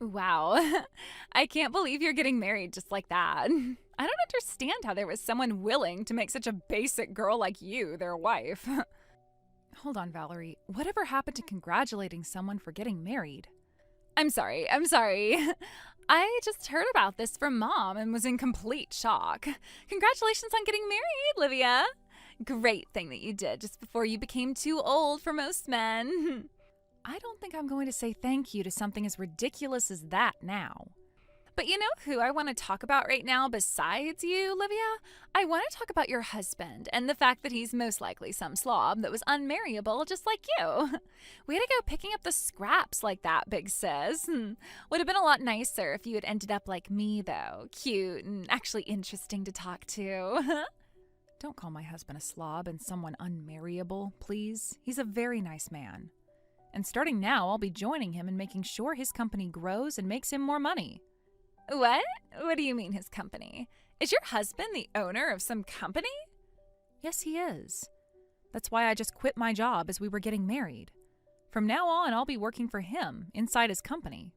Wow. I can't believe you're getting married just like that. I don't understand how there was someone willing to make such a basic girl like you their wife. Hold on, Valerie. Whatever happened to congratulating someone for getting married? I'm sorry. I just heard about this from Mom and was in complete shock. Congratulations on getting married, Livia. Great thing that you did just before you became too old for most men. I don't think I'm going to say thank you to something as ridiculous as that now. But you know who I want to talk about right now besides you, Livia? I want to talk about your husband and the fact that he's most likely some slob that was unmarriable just like you. Way to go picking up the scraps like that, big sis. Would have been a lot nicer if you had ended up like me, though. Cute and actually interesting to talk to. Don't call my husband a slob and someone unmarriable, please. He's a very nice man. And starting now, I'll be joining him in making sure his company grows and makes him more money. What? What do you mean his company? Is your husband the owner of some company? Yes, he is. That's why I just quit my job as we were getting married. From now on, I'll be working for him inside his company.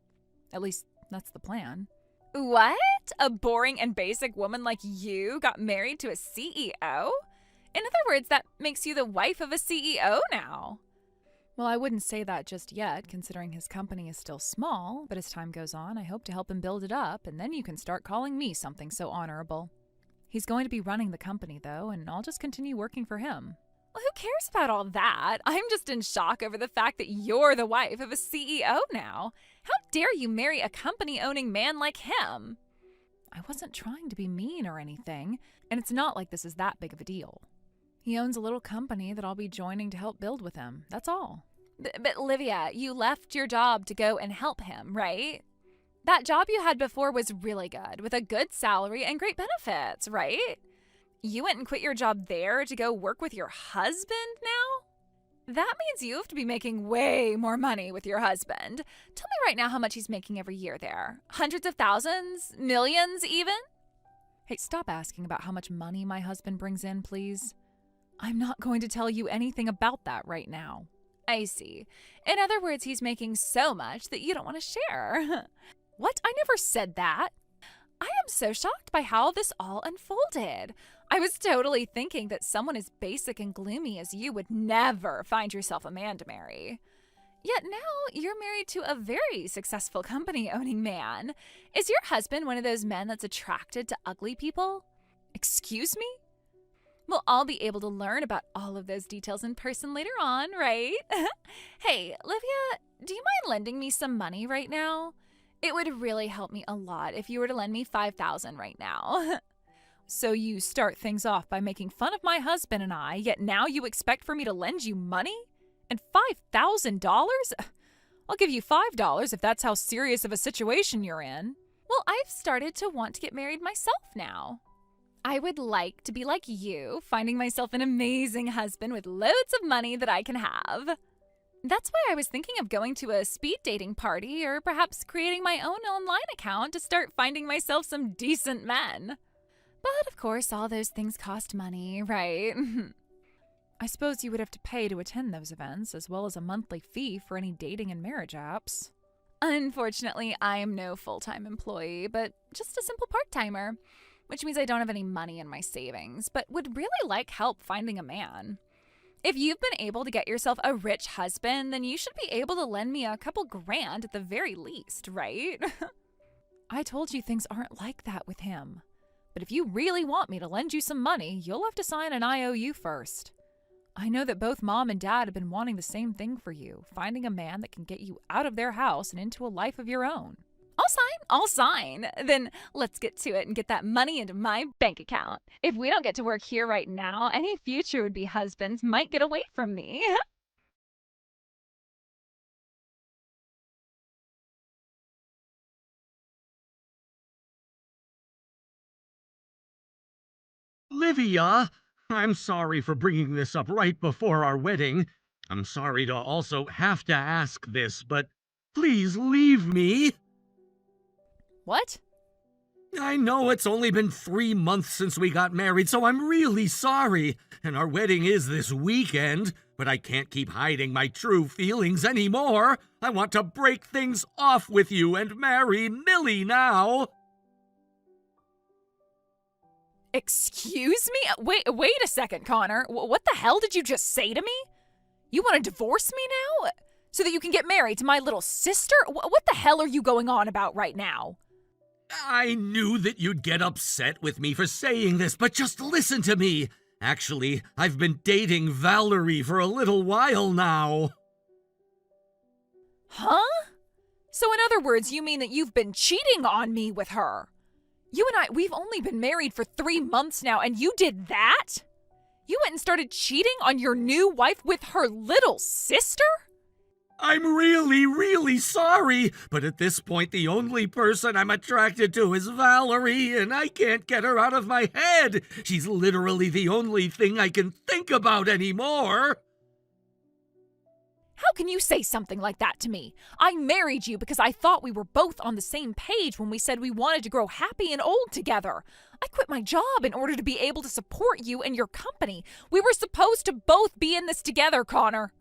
At least, that's the plan. What? A boring and basic woman like you got married to a CEO? In other words, that makes you the wife of a CEO now. Well, I wouldn't say that just yet, considering his company is still small, but as time goes on, I hope to help him build it up, and then you can start calling me something so honorable. He's going to be running the company, though, and I'll just continue working for him. Well, who cares about all that? I'm just in shock over the fact that you're the wife of a CEO now. How dare you marry a company-owning man like him? I wasn't trying to be mean or anything, and it's not like this is that big of a deal. He owns a little company that I'll be joining to help build with him. That's all. But Livia, you left your job to go and help him, right? That job you had before was really good, with a good salary and great benefits, right? You went and quit your job there to go work with your husband now? That means you have to be making way more money with your husband. Tell me right now how much he's making every year there. Hundreds of thousands? Millions even? Hey, stop asking about how much money my husband brings in, please. I'm not going to tell you anything about that right now. I see. In other words, he's making so much that you don't want to share. What? I never said that. I am so shocked by how this all unfolded. I was totally thinking that someone as basic and gloomy as you would never find yourself a man to marry. Yet now you're married to a very successful company-owning man. Is your husband one of those men that's attracted to ugly people? Excuse me? Well, I'll be able to learn about all of those details in person later on, right? Hey, Livia, do you mind lending me some money right now? It would really help me a lot if you were to lend me $5,000 right now. So you start things off by making fun of my husband and I, yet now you expect for me to lend you money? And $5,000? I'll give you $5 if that's how serious of a situation you're in. Well, I've started to want to get married myself now. I would like to be like you, finding myself an amazing husband with loads of money that I can have. That's why I was thinking of going to a speed dating party or perhaps creating my own online account to start finding myself some decent men. But of course, all those things cost money, right? I suppose you would have to pay to attend those events, as well as a monthly fee for any dating and marriage apps. Unfortunately, I am no full-time employee, but just a simple part-timer, which means I don't have any money in my savings, but would really like help finding a man. If you've been able to get yourself a rich husband, then you should be able to lend me a couple grand at the very least, right? I told you things aren't like that with him. But if you really want me to lend you some money, you'll have to sign an IOU first. I know that both Mom and Dad have been wanting the same thing for you, finding a man that can get you out of their house and into a life of your own. I'll sign. Then let's get to it and get that money into my bank account. If we don't get to work here right now, any future would-be husbands might get away from me. Livia, I'm sorry for bringing this up right before our wedding. I'm sorry to also have to ask this, but please leave me. What? I know it's only been 3 months since we got married, so I'm really sorry. And our wedding is this weekend. but I can't keep hiding my true feelings anymore. I want to break things off with you and marry Millie now. Excuse me? Wait a second, Connor. What the hell did you just say to me? You want to divorce me now? So that you can get married to my little sister? What the hell are you going on about right now? I knew that you'd get upset with me for saying this, but just listen to me. Actually, I've been dating Valerie for a little while now. Huh? So in other words, you mean that you've been cheating on me with her? You and we've only been married for 3 months now, and you did that? You went and started cheating on your new wife with her little sister? I'm really, really sorry, but at this point the only person I'm attracted to is Valerie, and I can't get her out of my head. She's literally the only thing I can think about anymore. How can you say something like that to me? I married you because I thought we were both on the same page when we said we wanted to grow happy and old together. I quit my job in order to be able to support you and your company. We were supposed to both be in this together, Connor.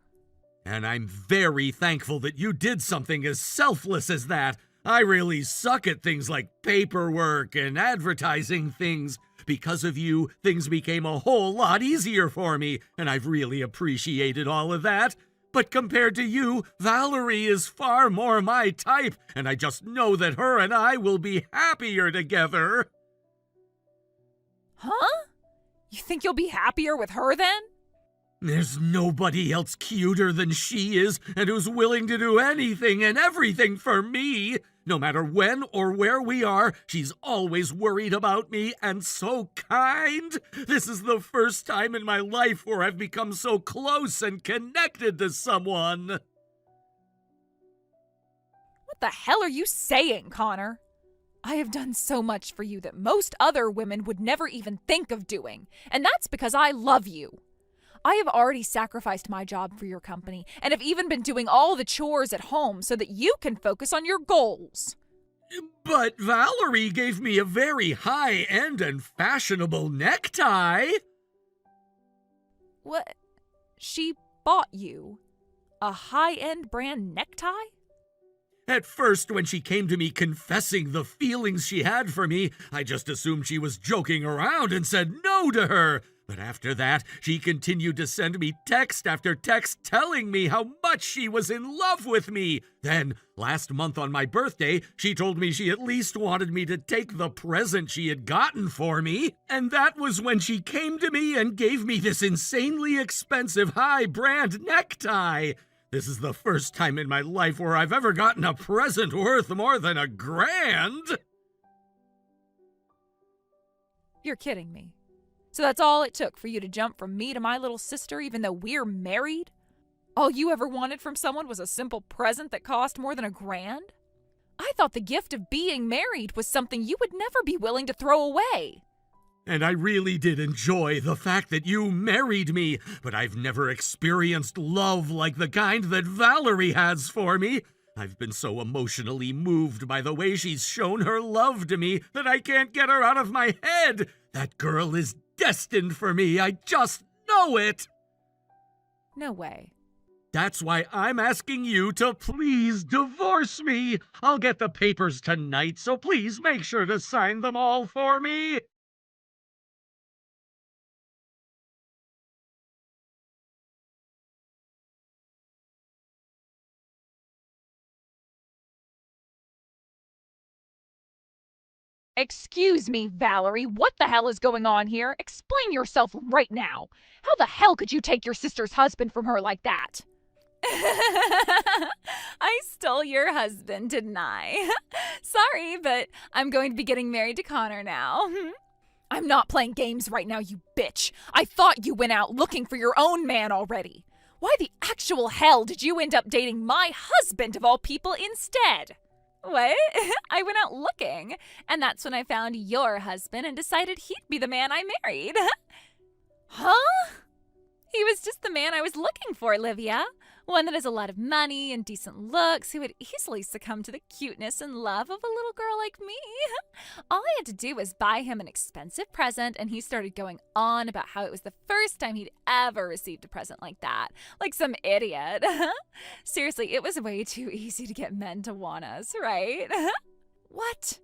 And I'm very thankful that you did something as selfless as that. I really suck at things like paperwork and advertising things. Because of you, things became a whole lot easier for me, and I've really appreciated all of that. But compared to you, Valerie is far more my type, and I just know that her and I will be happier together. Huh? You think you'll be happier with her then? There's nobody else cuter than she is, and who's willing to do anything and everything for me. No matter when or where we are, she's always worried about me and so kind. This is the first time in my life where I've become so close and connected to someone. What the hell are you saying, Connor? I have done so much for you that most other women would never even think of doing, and that's because I love you. I have already sacrificed my job for your company and have even been doing all the chores at home so that you can focus on your goals. But Valerie gave me a very high-end and fashionable necktie. What? She bought you a high-end brand necktie? At first, when she came to me confessing the feelings she had for me, I just assumed she was joking around and said no to her. But after that, she continued to send me text after text telling me how much she was in love with me. Then, last month on my birthday, she told me she at least wanted me to take the present she had gotten for me. And that was when she came to me and gave me this insanely expensive high-brand necktie. This is the first time in my life where I've ever gotten a present worth more than $1,000. You're kidding me. So that's all it took for you to jump from me to my little sister, even though we're married? All you ever wanted from someone was a simple present that cost more than $1,000? I thought the gift of being married was something you would never be willing to throw away. And I really did enjoy the fact that you married me, but I've never experienced love like the kind that Valerie has for me. I've been so emotionally moved by the way she's shown her love to me that I can't get her out of my head. That girl is destined for me. I just know it. No way. That's why I'm asking you to please divorce me. I'll get the papers tonight, so please make sure to sign them all for me. Excuse me, Valerie, what the hell is going on here? Explain yourself right now. How the hell could you take your sister's husband from her like that? I stole your husband, didn't I? Sorry, but I'm going to be getting married to Connor now. I'm not playing games right now, you bitch. I thought you went out looking for your own man already. Why the actual hell did you end up dating my husband of all people instead? What? I went out looking, and that's when I found your husband and decided he'd be the man I married. Huh? He was just the man I was looking for, Livia. One that has a lot of money and decent looks, who would easily succumb to the cuteness and love of a little girl like me. All I had to do was buy him an expensive present, and he started going on about how it was the first time he'd ever received a present like that. Like some idiot. Seriously, it was way too easy to get men to want us, right? What?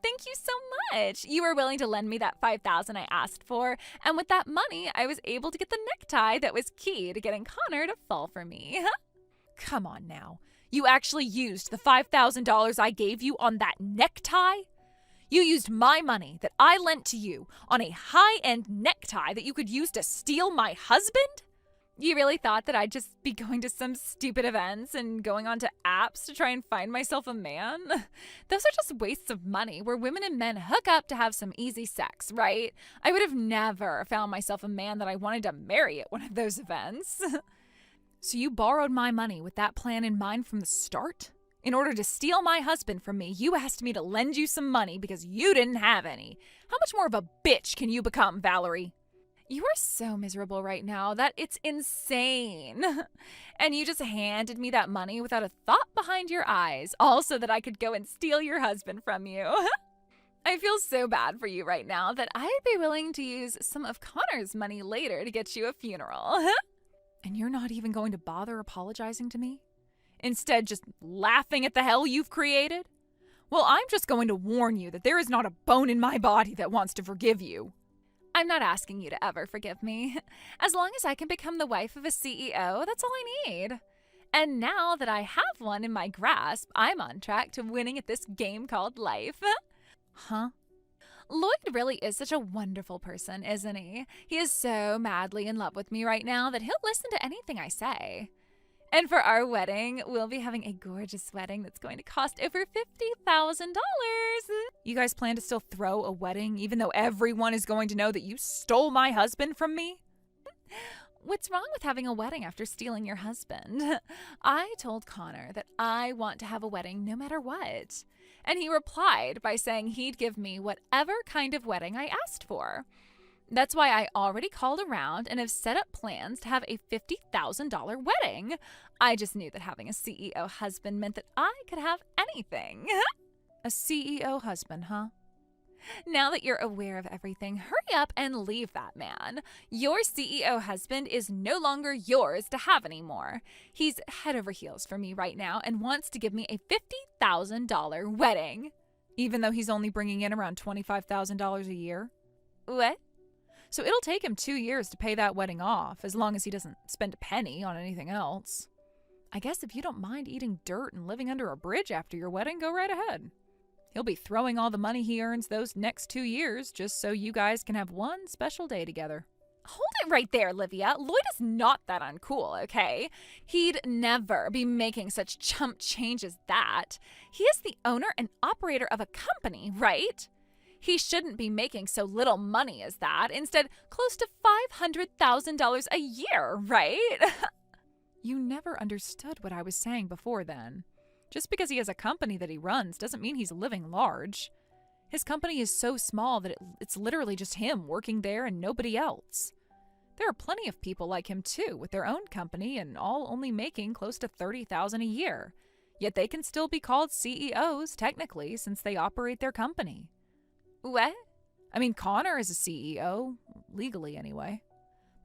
Thank you so much. You were willing to lend me that $5,000 I asked for, and with that money, I was able to get the necktie that was key to getting Connor to fall for me. Come on now. You actually used the $5,000 I gave you on that necktie? You used my money that I lent to you on a high-end necktie that you could use to steal my husband? You really thought that I'd just be going to some stupid events and going onto apps to try and find myself a man? Those are just wastes of money where women and men hook up to have some easy sex, right? I would have never found myself a man that I wanted to marry at one of those events. So you borrowed my money with that plan in mind from the start? In order to steal my husband from me, you asked me to lend you some money because you didn't have any. How much more of a bitch can you become, Valerie? You are so miserable right now that it's insane. And you just handed me that money without a thought behind your eyes, all so that I could go and steal your husband from you. I feel so bad for you right now that I'd be willing to use some of Connor's money later to get you a funeral. And you're not even going to bother apologizing to me? Instead, just laughing at the hell you've created? Well, I'm just going to warn you that there is not a bone in my body that wants to forgive you. I'm not asking you to ever forgive me. As long as I can become the wife of a CEO, that's all I need. And now that I have one in my grasp, I'm on track to winning at this game called life. Huh? Lloyd really is such a wonderful person, isn't he? He is so madly in love with me right now that he'll listen to anything I say. And for our wedding, we'll be having a gorgeous wedding that's going to cost over $50,000. You guys plan to still throw a wedding even though everyone is going to know that you stole my husband from me? What's wrong with having a wedding after stealing your husband? I told Connor that I want to have a wedding no matter what. And he replied by saying he'd give me whatever kind of wedding I asked for. That's why I already called around and have set up plans to have a $50,000 wedding. I just knew that having a CEO husband meant that I could have anything. A CEO husband, huh? Now that you're aware of everything, hurry up and leave that man. Your CEO husband is no longer yours to have anymore. He's head over heels for me right now and wants to give me a $50,000 wedding, even though he's only bringing in around $25,000 a year. What? So it'll take him 2 years to pay that wedding off, as long as he doesn't spend a penny on anything else. I guess if you don't mind eating dirt and living under a bridge after your wedding, go right ahead. He'll be throwing all the money he earns those next 2 years just so you guys can have one special day together. Hold it right there, Livia. Lloyd is not that uncool, okay? He'd never be making such chump change as that. He is the owner and operator of a company, right? He shouldn't be making so little money as that. Instead, close to $500,000 a year, right? You never understood what I was saying before then. Just because he has a company that he runs doesn't mean he's living large. His company is so small that it's literally just him working there and nobody else. There are plenty of people like him too, with their own company and all only making close to $30,000 a year. Yet they can still be called CEOs, technically, since they operate their company. What? I mean, Connor is a CEO, legally anyway.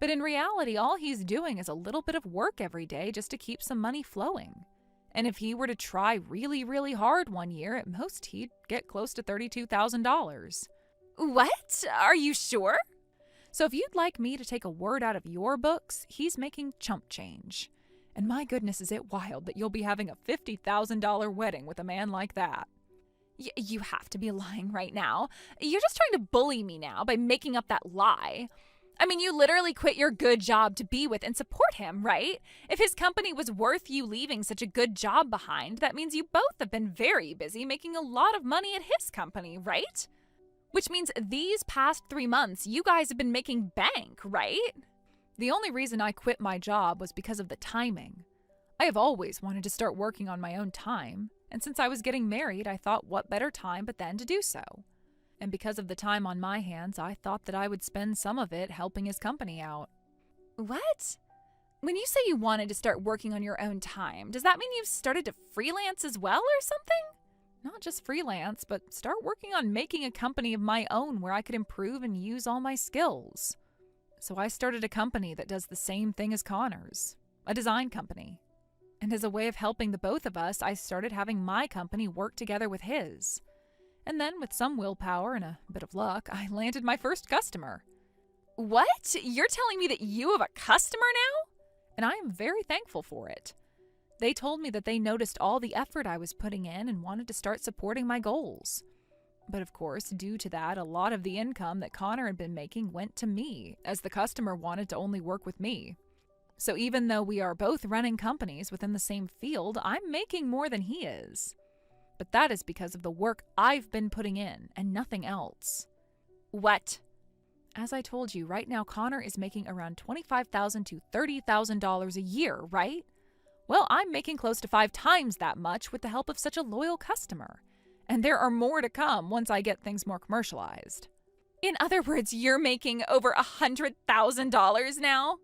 But in reality, all he's doing is a little bit of work every day just to keep some money flowing. And if he were to try really, really hard one year, at most he'd get close to $32,000. What? Are you sure? So if you'd like me to take a word out of your books, he's making chump change. And my goodness, is it wild that you'll be having a $50,000 wedding with a man like that. You have to be lying right now. You're just trying to bully me now by making up that lie. I mean, you literally quit your good job to be with and support him, right? If his company was worth you leaving such a good job behind, that means you both have been very busy making a lot of money at his company, right? Which means these past 3 months, you guys have been making bank, right? The only reason I quit my job was because of the timing. I have always wanted to start working on my own time. And since I was getting married, I thought what better time but then to do so. And because of the time on my hands, I thought that I would spend some of it helping his company out. What? When you say you wanted to start working on your own time, does that mean you've started to freelance as well or something? Not just freelance, but start working on making a company of my own where I could improve and use all my skills. So I started a company that does the same thing as Connor's, a design company. And as a way of helping the both of us, I started having my company work together with his. And then, with some willpower and a bit of luck, I landed my first customer. What? You're telling me that you have a customer now? And I am very thankful for it. They told me that they noticed all the effort I was putting in and wanted to start supporting my goals. But of course, due to that, a lot of the income that Connor had been making went to me, as the customer wanted to only work with me. So even though we are both running companies within the same field, I'm making more than he is. But that is because of the work I've been putting in and nothing else. What? As I told you, right now Connor is making around $25,000 to $30,000 a year, right? Well, I'm making close to 5 times that much with the help of such a loyal customer. And there are more to come once I get things more commercialized. In other words, you're making over $100,000 now?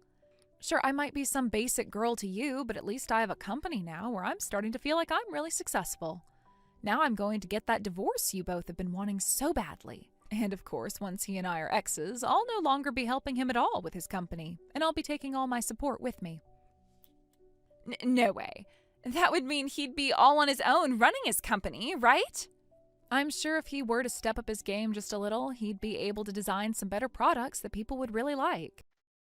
Sure, I might be some basic girl to you, but at least I have a company now where I'm starting to feel like I'm really successful. Now I'm going to get that divorce you both have been wanting so badly. And of course, once he and I are exes, I'll no longer be helping him at all with his company, and I'll be taking all my support with me. No way. That would mean he'd be all on his own running his company, right? I'm sure if he were to step up his game just a little, he'd be able to design some better products that people would really like.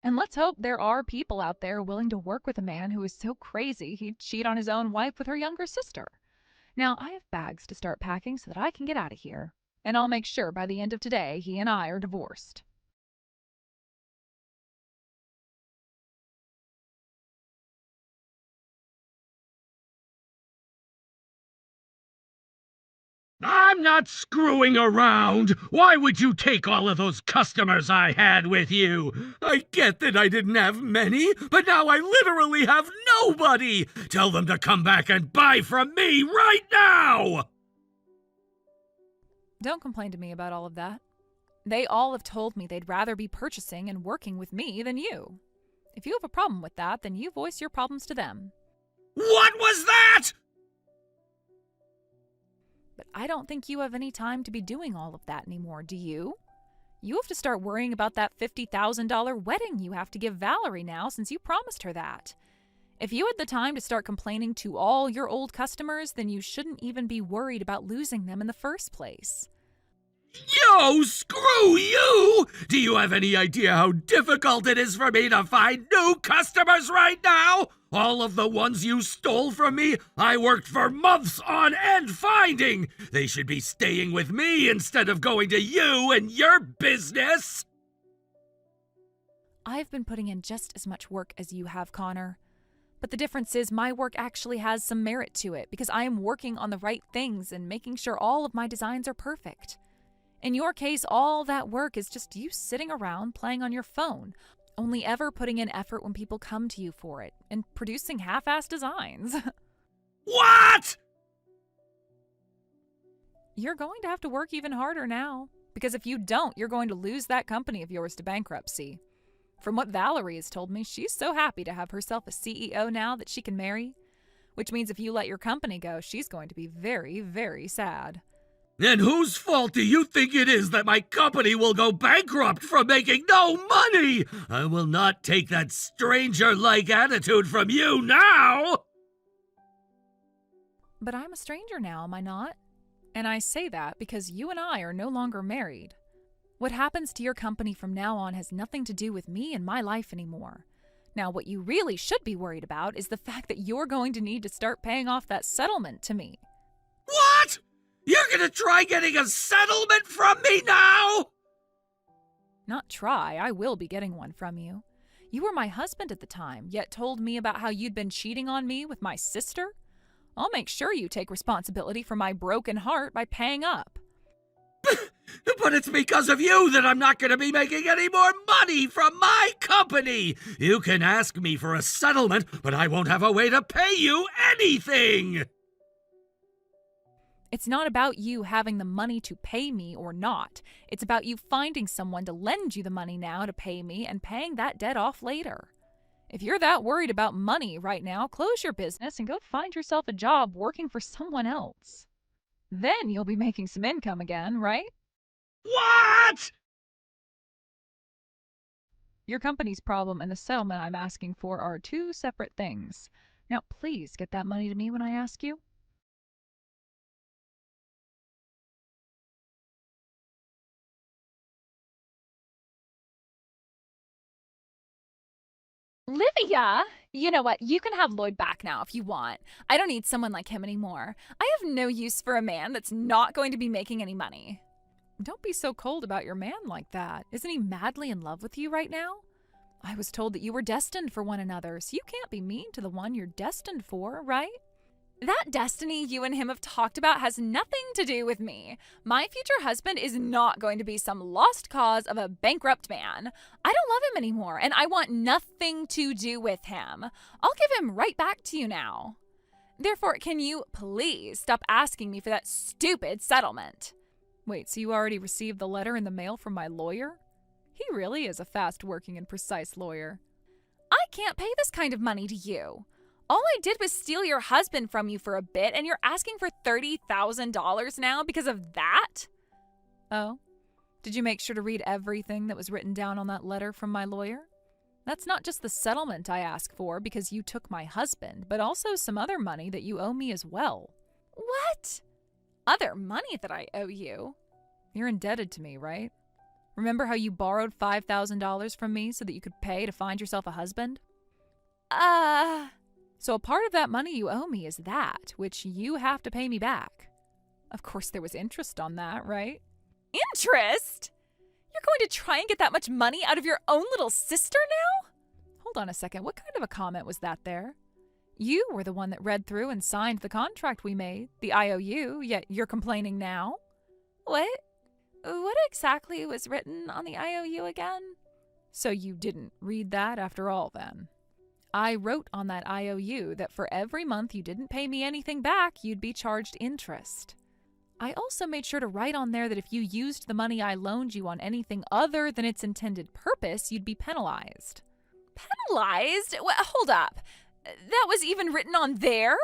And let's hope there are people out there willing to work with a man who is so crazy he'd cheat on his own wife with her younger sister. Now, I have bags to start packing so that I can get out of here. And I'll make sure by the end of today he and I are divorced. I'm not screwing around. Why would you take all of those customers I had with you? I get that I didn't have many, but now I literally have nobody. Tell them to come back and buy from me right now. Don't complain to me about all of that. They all have told me they'd rather be purchasing and working with me than you. If you have a problem with that, then you voice your problems to them. What was that? But I don't think you have any time to be doing all of that anymore, do you? You have to start worrying about that $50,000 wedding you have to give Valerie now since you promised her that. If you had the time to start complaining to all your old customers, then you shouldn't even be worried about losing them in the first place. Yo, screw you! Do you have any idea how difficult it is for me to find new customers right now? All of the ones you stole from me, I worked for months on end finding. They should be staying with me instead of going to you and your business. I've been putting in just as much work as you have, Connor. But the difference is my work actually has some merit to it because I am working on the right things and making sure all of my designs are perfect. In your case, all that work is just you sitting around playing on your phone, only ever putting in effort when people come to you for it, and producing half-assed designs. What? You're going to have to work even harder now, because if you don't, you're going to lose that company of yours to bankruptcy. From what Valerie has told me, she's so happy to have herself a CEO now that she can marry, which means if you let your company go, she's going to be very, very sad. And whose fault do you think it is that my company will go bankrupt from making no money? I will not take that stranger-like attitude from you now! But I'm a stranger now, am I not? And I say that because you and I are no longer married. What happens to your company from now on has nothing to do with me and my life anymore. Now, what you really should be worried about is the fact that you're going to need to start paying off that settlement to me. What? You're gonna try getting a settlement from me now? Not try, I will be getting one from you. You were my husband at the time, yet told me about how you'd been cheating on me with my sister. I'll make sure you take responsibility for my broken heart by paying up. But it's because of you that I'm not gonna be making any more money from my company! You can ask me for a settlement, but I won't have a way to pay you anything! It's not about you having the money to pay me or not. It's about you finding someone to lend you the money now to pay me and paying that debt off later. If you're that worried about money right now, close your business and go find yourself a job working for someone else. Then you'll be making some income again, right? What? Your company's problem and the settlement I'm asking for are two separate things. Now, please get that money to me when I ask you. Livia! You know what? You can have Lloyd back now if you want. I don't need someone like him anymore. I have no use for a man that's not going to be making any money. Don't be so cold about your man like that. Isn't he madly in love with you right now? I was told that you were destined for one another, so you can't be mean to the one you're destined for, right? That destiny you and him have talked about has nothing to do with me. My future husband is not going to be some lost cause of a bankrupt man. I don't love him anymore, and I want nothing to do with him. I'll give him right back to you now. Therefore, can you please stop asking me for that stupid settlement? Wait, so you already received the letter in the mail from my lawyer? He really is a fast-working and precise lawyer. I can't pay this kind of money to you. All I did was steal your husband from you for a bit, and you're asking for $30,000 now because of that? Oh? Did you make sure to read everything that was written down on that letter from my lawyer? That's not just the settlement I asked for because you took my husband, but also some other money that you owe me as well. What? Other money that I owe you? You're indebted to me, right? Remember how you borrowed $5,000 from me so that you could pay to find yourself a husband? So a part of that money you owe me is that, which you have to pay me back. Of course there was interest on that, right? Interest? You're going to try and get that much money out of your own little sister now? Hold on a second, what kind of a comment was that there? You were the one that read through and signed the contract we made, the IOU, yet you're complaining now? What? What exactly was written on the IOU again? So you didn't read that after all, then? I wrote on that IOU that for every month you didn't pay me anything back, you'd be charged interest. I also made sure to write on there that if you used the money I loaned you on anything other than its intended purpose, you'd be penalized. Penalized? Hold up. That was even written on there?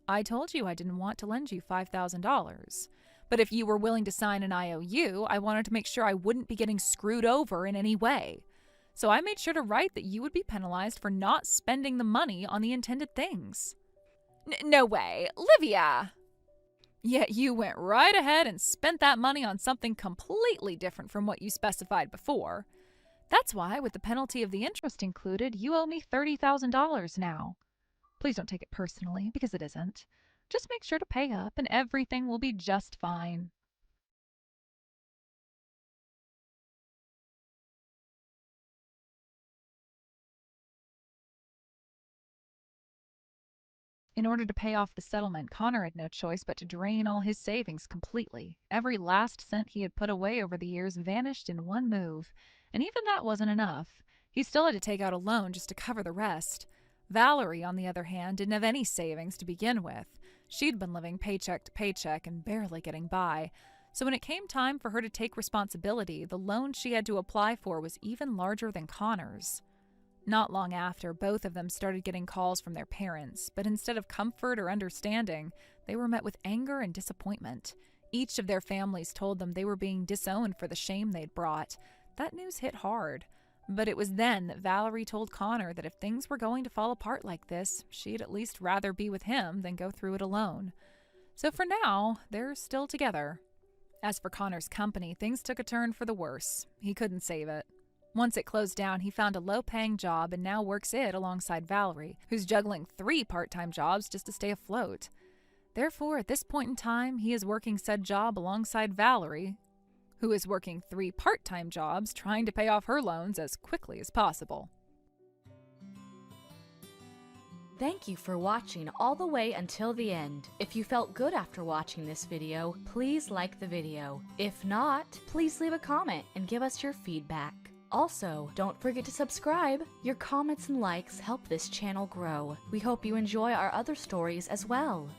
I told you I didn't want to lend you $5,000. But if you were willing to sign an IOU, I wanted to make sure I wouldn't be getting screwed over in any way. So I made sure to write that you would be penalized for not spending the money on the intended things. No way. Livia! Yet you went right ahead and spent that money on something completely different from what you specified before. That's why, with the penalty of the interest included, you owe me $30,000 now. Please don't take it personally, because it isn't. Just make sure to pay up and everything will be just fine. In order to pay off the settlement, Connor had no choice but to drain all his savings completely. Every last cent he had put away over the years vanished in one move. And even that wasn't enough. He still had to take out a loan just to cover the rest. Valerie, on the other hand, didn't have any savings to begin with. She'd been living paycheck to paycheck and barely getting by. So when it came time for her to take responsibility, the loan she had to apply for was even larger than Connor's. Not long after, both of them started getting calls from their parents, but instead of comfort or understanding, they were met with anger and disappointment. Each of their families told them they were being disowned for the shame they'd brought. That news hit hard. But it was then that Valerie told Connor that if things were going to fall apart like this, she'd at least rather be with him than go through it alone. So for now, they're still together. As for Connor's company, things took a turn for the worse. He couldn't save it. Once it closed down, he found a low-paying job and now works it alongside Valerie, who's juggling 3 part-time jobs just to stay afloat. Therefore, at this point in time, he is working said job alongside Valerie, who is working 3 part-time jobs trying to pay off her loans as quickly as possible. Thank you for watching all the way until the end. If you felt good after watching this video, please like the video. If not, please leave a comment and give us your feedback. Also, don't forget to subscribe. Your comments and likes help this channel grow. We hope you enjoy our other stories as well.